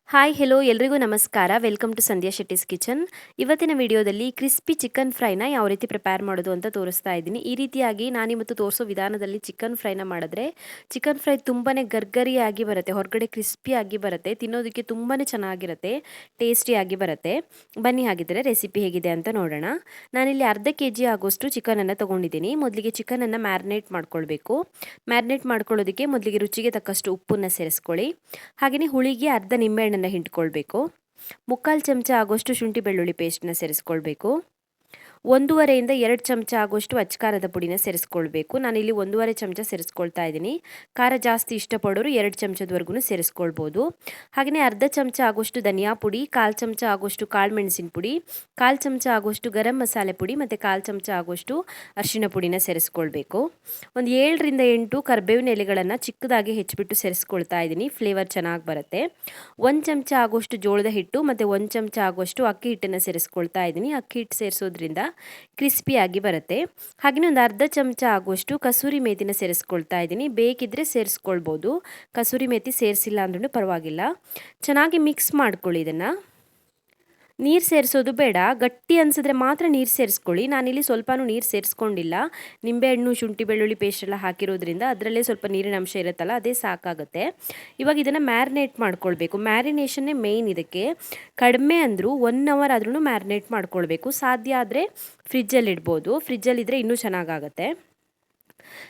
Hi hello ಎಲ್ರಿಗೂ ನಮಸ್ಕಾರ. Welcome to Sandhya Shetty's kitchen. ಇವತ್ತಿನ ವಿಡಿಯೋದಲ್ಲಿ ಕ್ರಿಸ್ಪಿ ಚಿಕನ್ ಫ್ರೈನ ಯಾವ ರೀತಿ ಪ್ರಿಪೇರ್ ಮಾಡೋದು ಅಂತ ತೋರಿಸ್ತಾ ಇದ್ದೀನಿ. ಈ ರೀತಿಯಾಗಿ ನಾನಿವತ್ತು ತೋರಿಸೋ ವಿಧಾನದಲ್ಲಿ ಚಿಕನ್ ಫ್ರೈನ ಮಾಡಿದ್ರೆ ಚಿಕನ್ ಫ್ರೈ ತುಂಬಾ ಗರ್ಗರಿಯಾಗಿ ಬರುತ್ತೆ, ಹೊರಗಡೆ ಕ್ರಿಸ್ಪಿಯಾಗಿ ಬರುತ್ತೆ, ತಿನ್ನೋದಕ್ಕೆ ತುಂಬಾ ಚೆನ್ನಾಗಿರುತ್ತೆ, ಟೇಸ್ಟಿಯಾಗಿ ಬರುತ್ತೆ. ಬನ್ನಿ ಹಾಗಿದ್ದರೆ ರೆಸಿಪಿ ಹೇಗಿದೆ ಅಂತ ನೋಡೋಣ. ನಾನಿಲ್ಲಿ ಅರ್ಧ kg ಆಗೋಷ್ಟು ಚಿಕನನ್ನು ತೊಗೊಂಡಿದ್ದೀನಿ. ಮೊದಲಿಗೆ ಚಿಕನನ್ನು ಮ್ಯಾರಿನೇಟ್ ಮಾಡ್ಕೊಳ್ಬೇಕು. ಮ್ಯಾರಿನೇಟ್ ಮಾಡ್ಕೊಳ್ಳೋದಕ್ಕೆ ಮೊದಲಿಗೆ ರುಚಿಗೆ ತಕ್ಕಷ್ಟು ಉಪ್ಪನ್ನು ಸೇರಿಸ್ಕೊಳ್ಳಿ. ಹಾಗೆಯೇ ಹುಳಿಗೆ ಅರ್ಧ ನಿಂಬೆಹಣ್ಣನ್ನು ಹಿಂಡ್ಕೊಳ್ಬೇಕು. 3/4 ಚಮಚ ಆಗೋಷ್ಟು ಶುಂಠಿ ಬೆಳ್ಳುಳ್ಳಿ ಪೇಸ್ಟ್ನ ಸೇರಿಸ್ಕೊಳ್ಬೇಕು. 1.5 ಇಂದ 2 ಚಮಚ ಆಗೋಷ್ಟು ಅಚ್ಕಾರದ ಪುಡಿನ ಸೇರಿಸ್ಕೊಳ್ಬೇಕು. ನಾನಿಲ್ಲಿ 1.5 ಚಮಚ ಸೇರಿಸ್ಕೊಳ್ತಾ ಇದ್ದೀನಿ. ಖಾರ ಜಾಸ್ತಿ ಇಷ್ಟಪಡೋರು 2 ಚಮಚದವರೆಗೂ ಸೇರಿಸ್ಕೊಳ್ಬೋದು. ಹಾಗೆಯೇ ಅರ್ಧ ಚಮಚ ಆಗೋಷ್ಟು ಧನಿಯಾ ಪುಡಿ, 1/4 ಚಮಚ ಆಗೋಷ್ಟು ಕಾಳು ಮೆಣಸಿನ ಪುಡಿ, 1/4 ಚಮಚ ಆಗೋಷ್ಟು ಗರಂ ಮಸಾಲೆ ಪುಡಿ ಮತ್ತು 1/4 ಚಮಚ ಆಗೋಷ್ಟು ಅರಿಶಿನ ಪುಡಿನ ಸೇರಿಸ್ಕೊಳ್ಬೇಕು. ಒಂದು 7 ರಿಂದ 8 ಕರಿಬೇವಿನ ಎಲೆಗಳನ್ನು ಚಿಕ್ಕದಾಗಿ ಹೆಚ್ಚಿಬಿಟ್ಟು ಸೇರಿಸ್ಕೊಳ್ತಾ ಇದ್ದೀನಿ. ಫ್ಲೇವರ್ ಚೆನ್ನಾಗಿ ಬರುತ್ತೆ. 1 ಚಮಚ ಆಗೋಷ್ಟು ಜೋಳದ ಹಿಟ್ಟು ಮತ್ತು 1 ಚಮಚ ಆಗೋಷ್ಟು ಅಕ್ಕಿ ಹಿಟ್ಟನ್ನು ಸೇರಿಸ್ಕೊಳ್ತಾ ಇದ್ದೀನಿ. ಅಕ್ಕಿ ಹಿಟ್ಟು ಸೇರಿಸೋದ್ರಿಂದ ಕ್ರಿಸ್ಪಿಯಾಗಿ ಬರುತ್ತೆ. ಹಾಗೆಯೇ ಒಂದು ಅರ್ಧ ಚಮಚ ಆಗುವಷ್ಟು ಕಸೂರಿ ಮೇಥಿನ ಸೇರಿಸ್ಕೊಳ್ತಾ ಇದ್ದೀನಿ. ಬೇಕಿದ್ದರೆ ಸೇರಿಸ್ಕೊಳ್ಬೋದು, ಕಸೂರಿ ಮೇಥಿ ಸೇರಿಸಿಲ್ಲ ಅಂದ್ರೂ ಪರವಾಗಿಲ್ಲ. ಚೆನ್ನಾಗಿ ಮಿಕ್ಸ್ ಮಾಡ್ಕೊಳ್ಳಿ. ಇದನ್ನು ನೀರು ಸೇರಿಸೋದು ಬೇಡ, ಗಟ್ಟಿ ಅನಿಸಿದ್ರೆ ಮಾತ್ರ ನೀರು ಸೇರಿಸ್ಕೊಳ್ಳಿ. ನಾನಿಲ್ಲಿ ಸ್ವಲ್ಪನೂ ನೀರು ಸೇರಿಸ್ಕೊಂಡಿಲ್ಲ. ನಿಂಬೆಹಣ್ಣು, ಶುಂಠಿ ಬೆಳ್ಳುಳ್ಳಿ ಪೇಸ್ಟ್ ಎಲ್ಲ ಹಾಕಿರೋದ್ರಿಂದ ಅದರಲ್ಲೇ ಸ್ವಲ್ಪ ನೀರಿನ ಅಂಶ ಇರುತ್ತಲ್ಲ, ಅದೇ ಸಾಕಾಗುತ್ತೆ. ಇವಾಗ ಇದನ್ನು ಮ್ಯಾರಿನೇಟ್ ಮಾಡ್ಕೊಳ್ಬೇಕು. ಮ್ಯಾರಿನೇಷನ್ನೇ ಮೇಯ್ನ್ ಇದಕ್ಕೆ. ಕಡಿಮೆ ಅಂದರೂ 1 ಅವರ್ ಆದ್ರೂ ಮ್ಯಾರಿನೇಟ್ ಮಾಡ್ಕೊಳ್ಬೇಕು. ಸಾಧ್ಯ ಆದರೆ ಫ್ರಿಜ್ಜಲ್ಲಿ ಇಡ್ಬೋದು, ಫ್ರಿಜ್ಜಲ್ಲಿದ್ದರೆ ಇನ್ನೂ ಚೆನ್ನಾಗಾಗುತ್ತೆ.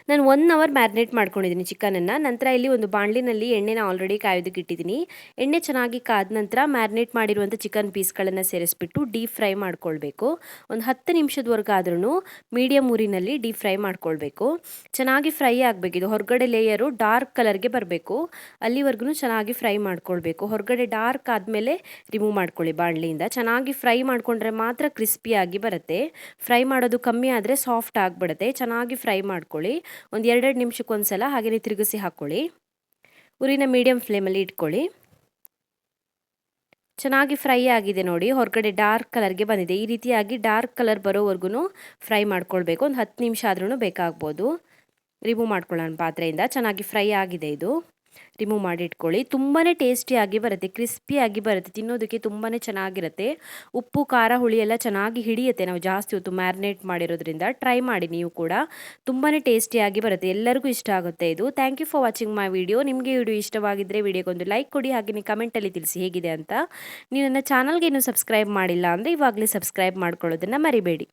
ನಾನು 1 ಅವರ್ ಮ್ಯಾರಿನೇಟ್ ಮಾಡ್ಕೊಂಡಿದ್ದೀನಿ ಚಿಕನನ್ನು. ನಂತರ ಇಲ್ಲಿ ಒಂದು ಬಾಣಲಿನಲ್ಲಿ ಎಣ್ಣೆನ ಆಲ್ರೆಡಿ ಕಾಯೋದಕ್ಕೆ ಇಟ್ಟಿದ್ದೀನಿ. ಎಣ್ಣೆ ಚೆನ್ನಾಗಿ ಕಾದ ನಂತರ ಮ್ಯಾರಿನೇಟ್ ಮಾಡಿರುವಂಥ ಚಿಕನ್ ಪೀಸ್ಗಳನ್ನು ಸೇರಿಸ್ಬಿಟ್ಟು ಡೀಪ್ ಫ್ರೈ ಮಾಡ್ಕೊಳ್ಬೇಕು. ಒಂದು 10 ನಿಮಿಷದವರೆಗಾದ್ರೂ ಮೀಡಿಯಮ್ ಊರಿನಲ್ಲಿ ಡೀಪ್ ಫ್ರೈ ಮಾಡ್ಕೊಳ್ಬೇಕು. ಚೆನ್ನಾಗಿ ಫ್ರೈ ಆಗಬೇಕಿದು. ಹೊರಗಡೆ ಲೇಯರು ಡಾರ್ಕ್ ಕಲರ್ಗೆ ಬರಬೇಕು, ಅಲ್ಲಿವರೆಗೂ ಚೆನ್ನಾಗಿ ಫ್ರೈ ಮಾಡ್ಕೊಳ್ಬೇಕು. ಹೊರಗಡೆ ಡಾರ್ಕ್ ಆದಮೇಲೆ ರಿಮೂವ್ ಮಾಡ್ಕೊಳ್ಳಿ ಬಾಣಲಿಯಿಂದ. ಚೆನ್ನಾಗಿ ಫ್ರೈ ಮಾಡಿಕೊಂಡ್ರೆ ಮಾತ್ರ ಕ್ರಿಸ್ಪಿಯಾಗಿ ಬರುತ್ತೆ. ಫ್ರೈ ಮಾಡೋದು ಕಮ್ಮಿ ಆದರೆ ಸಾಫ್ಟ್ ಆಗಿಬಿಡುತ್ತೆ. ಚೆನ್ನಾಗಿ ಫ್ರೈ ಮಾಡ್ಕೊಳ್ಳಿ. ಒಂದು 2 ನಿಮಿಷಕ್ಕೊಂದು ಸಲ ಹಾಗೆಯೇ ತಿರುಗಿಸಿ ಹಾಕ್ಕೊಳ್ಳಿ. ಉರಿನ ಮೀಡಿಯಮ್ ಫ್ಲೇಮಲ್ಲಿ ಇಟ್ಕೊಳ್ಳಿ. ಚೆನ್ನಾಗಿ ಫ್ರೈ ಆಗಿದೆ ನೋಡಿ, ಹೊರಗಡೆ ಡಾರ್ಕ್ ಕಲರ್ಗೆ ಬಂದಿದೆ. ಈ ರೀತಿಯಾಗಿ ಡಾರ್ಕ್ ಕಲರ್ ಬರೋವರೆಗೂ ಫ್ರೈ ಮಾಡ್ಕೊಳ್ಬೇಕು. ಒಂದು 10 ನಿಮಿಷ ಆದ್ರೂ ಬೇಕಾಗ್ಬೋದು. ರಿಮೂವ್ ಮಾಡ್ಕೊಳ್ಳೋಣ ಪಾತ್ರೆಯಿಂದ. ಚೆನ್ನಾಗಿ ಫ್ರೈ ಆಗಿದೆ ಇದು. ರಿಮೂವ್ ಮಾಡಿ ಇಟ್ಕೊಳ್ಳಿ. ತುಂಬಾ ಟೇಸ್ಟಿಯಾಗಿ ಬರುತ್ತೆ, ಕ್ರಿಸ್ಪಿಯಾಗಿ ಬರುತ್ತೆ, ತಿನ್ನೋದಕ್ಕೆ ತುಂಬಾ ಚೆನ್ನಾಗಿರುತ್ತೆ. ಉಪ್ಪು ಖಾರ ಹುಳಿ ಎಲ್ಲ ಚೆನ್ನಾಗಿ ಹಿಡಿಯುತ್ತೆ ನಾವು ಜಾಸ್ತಿ ಹೊತ್ತು ಮ್ಯಾರಿನೇಟ್ ಮಾಡಿರೋದ್ರಿಂದ. ಟ್ರೈ ಮಾಡಿ ನೀವು ಕೂಡ, ತುಂಬಾ ಟೇಸ್ಟಿಯಾಗಿ ಬರುತ್ತೆ, ಎಲ್ಲರಿಗೂ ಇಷ್ಟ ಆಗುತ್ತೆ ಇದು. Thank you for watching my video. ನಿಮಗೆ ವಿಡಿಯೋ ಇಷ್ಟವಾಗಿದ್ದರೆ ವಿಡಿಯೋಗೊಂದು ಲೈಕ್ ಕೊಡಿ, ಹಾಗೆಯೇ ಕಮೆಂಟಲ್ಲಿ ತಿಳಿಸಿ ಹೇಗಿದೆ ಅಂತ. ನೀವು ನನ್ನ ಚಾನಲ್ಗೆ ಇನ್ನೂ ಸಬ್ಸ್ಕ್ರೈಬ್ ಮಾಡಿಲ್ಲ ಅಂದರೆ ಇವಾಗಲೇ ಸಬ್ಸ್ಕ್ರೈಬ್ ಮಾಡ್ಕೊಳ್ಳೋದನ್ನು ಮರಿಬೇಡಿ.